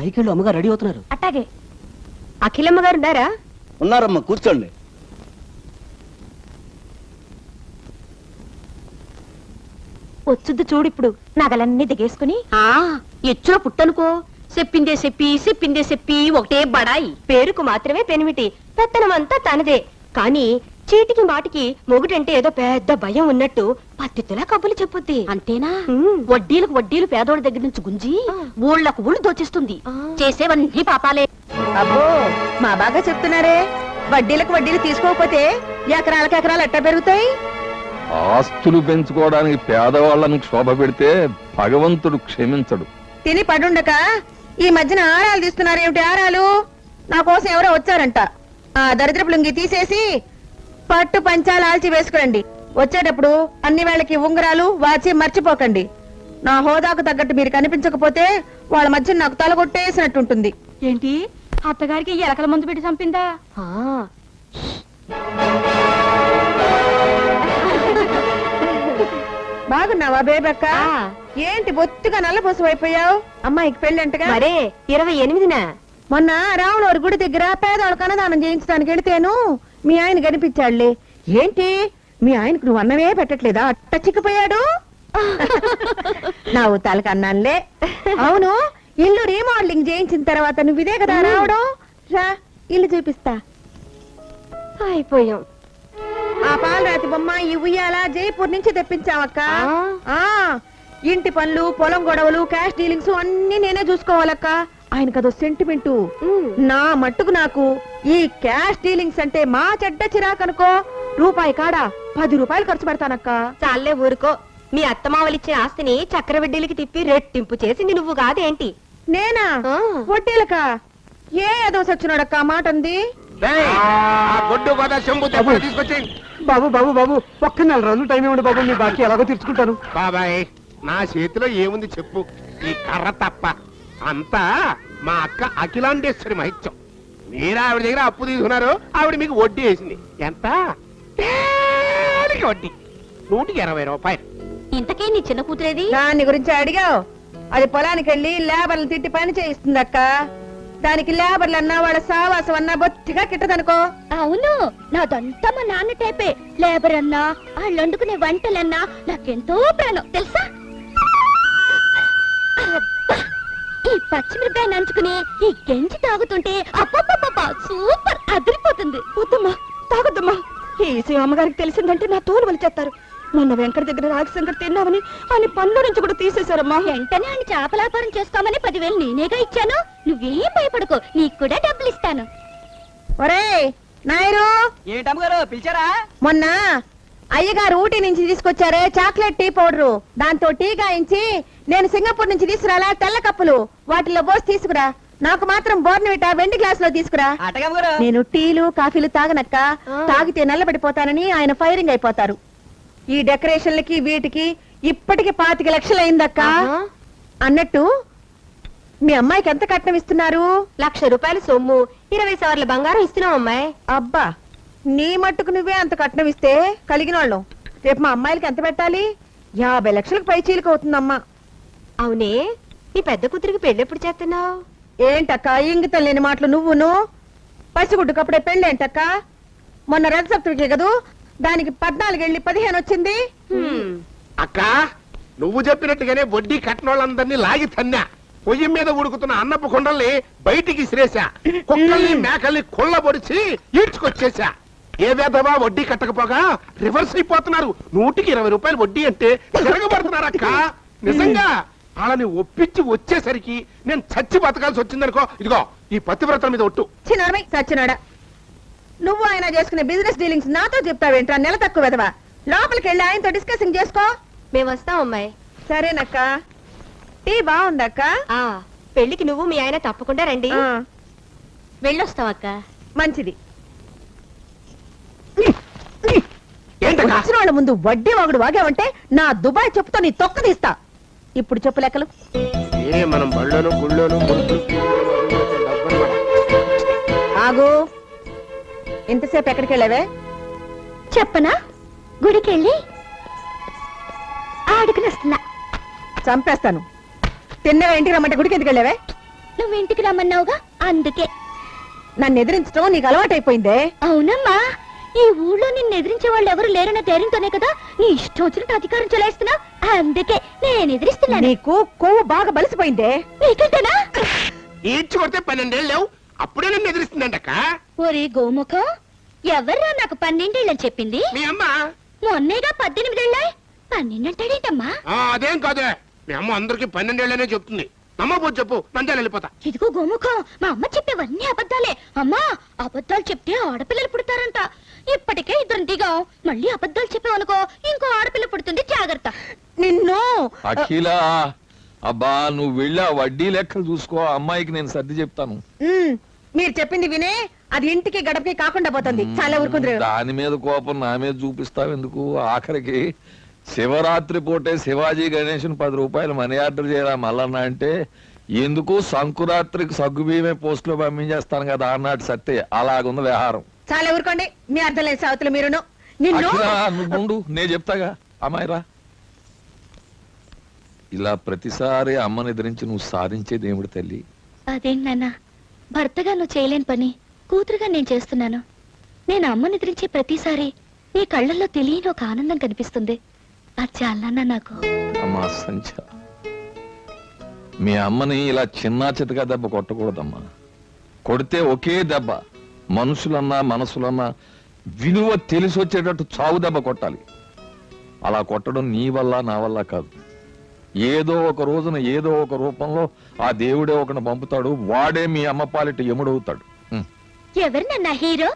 పైకెళ్ళు అమ్మగారు రెడీ అవుతున్నారు. అట్టాగే. అఖిలమ్మ గారు ఉన్నారా? ఉన్నారమ్మా, కూర్చోండి. వచ్చుద్దు చూడిప్పుడు నగలన్నీ దిగేసుకుని. ఎచ్చులో పుట్టనుకో, చెప్పిందే చెప్పి ఒకటే బడాయి. పేరుకు మాత్రమే పెనిమిటి, పెత్తనమంతా తనదే. కానీ చీటికి మాటికి మొగుడంటే ఏదో పెద్ద భయం ఉన్నట్టు పత్తితులా కబులు చెప్పుద్ది. అంతేనా? వడ్డీలకు వడ్డీలు పేదోళ్ళ దగ్గర నుంచి గుంజి ఊళ్ళకు ఊళ్ళు దోచేస్తుంది. చేసేవన్నీ పాపాలే. అబ్బో, మా బాగా చెప్తున్నారే. వడ్డీలకు వడ్డీలు తీసుకోకపోతే ఎకరాలకు ఎకరాలు ఎట్టా పెరుగుతాయి? ఆస్తులు పెంచుకోవడానికి పేదవాళ్లను క్షోభ పెడితే భగవంతుడు క్షమించడు. తిని పడుండక ఈ మధ్యన ఆరాలు తీస్తున్నారేమిటి? ఆరాలు నా కోసం ఎవరో వచ్చారంట. ఆ దరిద్రపు లుంగి తీసేసి పట్టు పంచాలు ఆల్చి వేసుకురండి. వచ్చేటప్పుడు అన్ని వేళకి ఉంగరాలు వాచి మర్చిపోకండి. నా హోదాకు తగ్గట్టు మీరు కనిపించకపోతే వాళ్ళ మధ్య నాకు తలగొట్టేసినట్టుంటుంది. ఏంటి, అత్తగారికి ఎలకల మందు పెట్టి చంపిందా? బాగున్నావా బేబక్క? ఏంటి బొత్తుగా నల్లబోసం అయిపోయావు? అమ్మాయికి పెళ్ళంటగా? మరే 28న మొన్న రావులవారి గుడి దగ్గర పేదవాళ్ళకు అన్నదానం చేయించడానికి వెళితేను మీ ఆయన కనిపించాడులే. ఏంటి మీ ఆయనకు నువ్వు అన్నమే పెట్టట్లేదా? అట్ట చిక్కిపోయాడు. నా ఊతాలకు అన్నానులే. అవును, ఇల్లు రీమోడలింగ్ చేయించిన తర్వాత నువ్వు ఇదే కదా రావడం? రా, ఇల్లు చూపిస్తా. అయిపోయాం. ఆ పాలరాతి బొమ్మ ఈ ఉయ్యాల జైపూర్ నుంచి తెప్పించావక్క. ఇంటి పనులు, పొలం గొడవలు, క్యాష్ డీలింగ్స్ అన్ని నేనే చూసుకోవాలక్క. ఆయనకు అదో సెంటిమెంటు. నా మట్టుకు నాకు ఈ క్యాష్ డీలింగ్స్ అంటే మా చెడ్డ చిరాకనుకో. రూపాయి కాడా 10 రూపాయలు ఖర్చు పెడతానక్క. చాలే ఊరుకో. మీ అత్తమావలిచ్చే ఆస్తిని చక్రవడ్డీలకి తిప్పి రెట్టింపు చేసింది నువ్వు కాదేంటి? నేనా? వడ్డీలకా? ఏ ఏదో సచ్చినాడక్క మాట అంది. బాబు బాబు బాబు, ఒక్క 4 రోజులు టైం ఇవ్వండి బాబు, మీ బాకీ ఎలాగో తీర్చుకుంటాను. బాబాయ్, నా చేతిలో ఏముంది చెప్పు? ఈ కర్ర తప్ప అంతా మా అక్క అఖిలాండేశ్వరి మహిత్యం. మీరు ఆవిడ దగ్గర అప్పు తీసుకున్నారు, ఆవిడ మీకు వడ్డీ వేసింది. ఎంత? వడ్డీ 120 రూపాయలు. ఇంతకీ నీ చిన్న కూతురేది? దాని గురించి అడిగావు? అది పొలానికి వెళ్ళి లేబర్లు తిట్టి పని చేయిస్తుందక్క. దానికి లేబర్లు అన్నా వాళ్ళ సావాసం అన్నా బొత్తిగా కిట్టదనుకో. అవును, నాదంతా మా నాన్న టైపే. లేబర్ అన్నా, వాళ్ళు వండుకునే వంటలన్నా నాకెంతో ప్రాణం తెలుసా. ఈ పచ్చిమిరపకాయ నంచుకుని ఈ గెంజి తాగుతుంటే అబ్బబ్బబ్బబ్బా సూపర్ అదిరిపోతుంది. వద్దమ్మా, తాగొద్దమ్మా. ఈ విషయం అమ్మగారికి తెలిసిందంటే నా తోలు వలిచేస్తారు. మొన్న వెంకట దగ్గర రాగి సంకటి తిన్నామని ఆయన పనుల నుంచి కూడా తీసేశారమ్మా. వెంటనే ఆయన చేపలాపారం చేసుకోమని 10,000 నేనేగా ఇచ్చాను. నువ్వేం భయపడకో, నీకు కూడా డబ్బులు ఇస్తాను. ఒరేయ్ నాయరు, ఏంటమ్మగారు పిలిచారా? మొన్న అయ్యగారు ఊటీ నుంచి తీసుకొచ్చారే చాక్లెట్ టీ పౌడరు, దాంతో టీ గాయించి నేను సింగపూర్ నుంచి తీసుకురాలా తెల్ల కప్పులు, వాటిలో పోసి తీసుకురా. నాకు మాత్రం బోర్నవిటా వెండి గ్లాస్ లో తీసుకురా. నేను టీలు కాఫీలు తాగనక్క. తాగితే నల్లబడిపోతానని ఆయన ఫైరింగ్ అయిపోతారు. ఈ డెకరేషన్లకి వీటికి ఇప్పటికి 25 లక్షలు అయిందక్క. అన్నట్టు మీ అమ్మాయికి ఎంత కట్నం ఇస్తున్నారు? 1,00,000 రూపాయలు సొమ్ము, 20 సవర్ల బంగారం ఇస్తున్నాం అమ్మాయి. అబ్బా, నీ మట్టుకు నువ్వే అంత కట్నం ఇస్తే కలిగిన వాళ్ళం. రేపు మా అమ్మాయిలకి ఎంత పెట్టాలి? 50 లక్షలకు పై చీలిక అవుతుందమ్మా. అవునే, నీ పెద్ద కూతురికి పెళ్లి ఎప్పుడు చేస్తున్నావు? ఏంటక్క ఇంగితం లేని మాటలు నువ్వును? పసిగుడ్డుకప్పుడే పెళ్ళేంటక్క? మొన్న రథ సప్తమికి కదూ, దానికి 14 వెళ్ళి 15 వచ్చింది. అక్క, నువ్వు చెప్పినట్టుగానే వడ్డీ కట్టినోళ్ళందరినీ లాగి తన్నా. పొయ్యి మీద ఉడుకుతున్న అన్నపు కొండల్ని బయటికి ఇసిరేసా. కుక్కల్ని మేకల్ని కొల్లబొడిచి ఈడ్చుకొచ్చేసా. ఏ వేదవా వడ్డీ కట్టకపోగా రివర్స్ అయిపోతున్నారు. 120 రూపాయలు వడ్డీ అంటే తిరగబడుతున్నారక్క. నిజంగా వాళ్ళని ఒప్పించి వచ్చేసరికి నేను చచ్చి బతకాల్సి వచ్చిందనుకో. ఇదిగో ఈ పతివ్రతల మీద ఒట్టు. చిన్నరమై సచ్చినాడా, నువ్వు ఆయన చేసుకునే బిజినెస్ డీలింగ్స్ నాతో చెప్తావేంట్రా? నెల తక్కువ వెదవా. లోపలికి వెళ్ళి ఆయనతో డిస్కసింగ్ చేసుకో. మేము వస్తాం అమ్మాయి. సరేనక్క. టీ బాగుందక్క. పెళ్లికి నువ్వు మీ ఆయన తప్పకుండా రండి. వెళ్ళొస్తావక్క. మంచిది. ఏంటక్క? వచ్చిన వాళ్ళ ముందు వడ్డీ వాగుడు వాగావంటే నా దుబాయ్ చెప్పుతో నీ తొక్క తీస్తా. ఇప్పుడు చెప్పు లెక్కలు. మనం బళ్ళోను గుళ్ళోను ఆగు. ఇంతసేపు ఎక్కడికి వెళ్ళావే? చెప్పనా? గుడికెళ్ళి ఆడుకుని వస్తున్నా. చంపేస్తాను. తిన్నవే ఇంటికి రమ్మంటే గుడికి ఎందుకు వెళ్ళావే? నువ్వు ఇంటికి రమ్మన్నావుగా అందుకే. నన్ను ఎదిరించడం నీకు అలవాటైపోయిందే. అవునమ్మా, ఈ ఊళ్ళో నిన్ను ఎదిరించే వాళ్ళు ఎవరు లేరన్న ధైర్యంతోనే కదా నీ ఇష్టం వచ్చినట్టు అధికారం చెలాయిస్తున్నావు. అందుకే నేను ఎదిరిస్తున్నాను. నీకు కొవ్వు బాగా బలిసిపోయిందే. నీకంటేనా? ఈడ్చి కొడితే 12 ఏళ్ళు లేవు, అప్పుడే నన్ను ఎదిరిస్తుందంటక్క. ఒరే గోముఖం, ఎవర్రా నాకు 12 ఏళ్ళని చెప్పింది? మీ అమ్మ. మొన్నేగా 18 ఏళ్ళాయి. 12 అంటాడేంటమ్మా? అదేం కాదే, మీ అమ్మ అందరికి 12 ఏళ్ళనే చెప్తుంది. నమ్మబోదు చెప్పు, నంద్యాల వెళ్ళిపోతా. ఇదిగో గోముఖం, మా అమ్మ చెప్పేవన్నీ అబద్ధాలే. అమ్మా, అబద్ధాలు చెప్తే ఆడపిల్లలు పుడతారంట. ఇప్పటికే 2 దిగాం, మళ్ళీ అబద్ధాలు చెప్పావనుకో ఇంకో ఆడపిల్ల పుడుతుంది, జాగ్రత్త. నిన్ను అఖిల, అబ్బా నువ్వు వెళ్ళి ఆ వడ్డీ లెక్కలు చూసుకో, అమ్మాయికి నేను సర్ది చెప్తాను. మీరు చెప్పింది వినే అది ఇంటికి గడపకి కాకుండా పోతుంది. చాలా ఊరుకుందరు. దాని మీద కోపం నా మీద చూపిస్తావు ఎందుకు? ఆఖరికి శివరాత్రి పూటే శివాజీ గణేషన్ 10 రూపాయలు మనీ ఆర్డర్ చేయరా మల్లన్న అంటే, ఎందుకు సంకురాత్రికి సగ్గుబియ్యమే పోస్ట్ లో పంపించేస్తాను కదా అన్నాడు సత్తే. అలాగుంది వ్యవహారం. చాలా ఊరుకోండి, మీ అర్థం లేదు సావతులు మీరును. నిన్ను అఖిల, నువ్వు ఉండు, నేను చెప్తాగా. అమ్మాయిరా, ఇలా ప్రతిసారి అమ్మని ఎదిరించి నువ్వు సాధించేది ఏమిటి తల్లి? అదేంటి నాన్న, భర్తగా నువ్వు చేయలేని పని కూతురుగా నేను చేస్తున్నాను. నేను అమ్మని ఎదిరించే ప్రతిసారి నీ కళ్ళల్లో తెలియని ఒక ఆనందం కనిపిస్తుంది. అది చాలా నాకు. అమ్మా సంచ, మీ అమ్మని ఇలా చిన్నా చితగా దెబ్బ కొట్టకూడదమ్మా. కొడితే ఒకే దెబ్బ, మనుషులన్నా మనసులన్నా విలువ తెలిసి వచ్చేటట్టు చావు దెబ్బ కొట్టాలి. అలా కొట్టడం నీ వల్ల నా వల్ల కాదు. ఏదో ఒక రోజున ఏదో ఒక రూపంలో ఆ దేవుడే ఒకని పంపుతాడు. వాడే మీ అమ్మ పాలిట ఎముడవుతాడు. ఎవరు నన్న హీరో?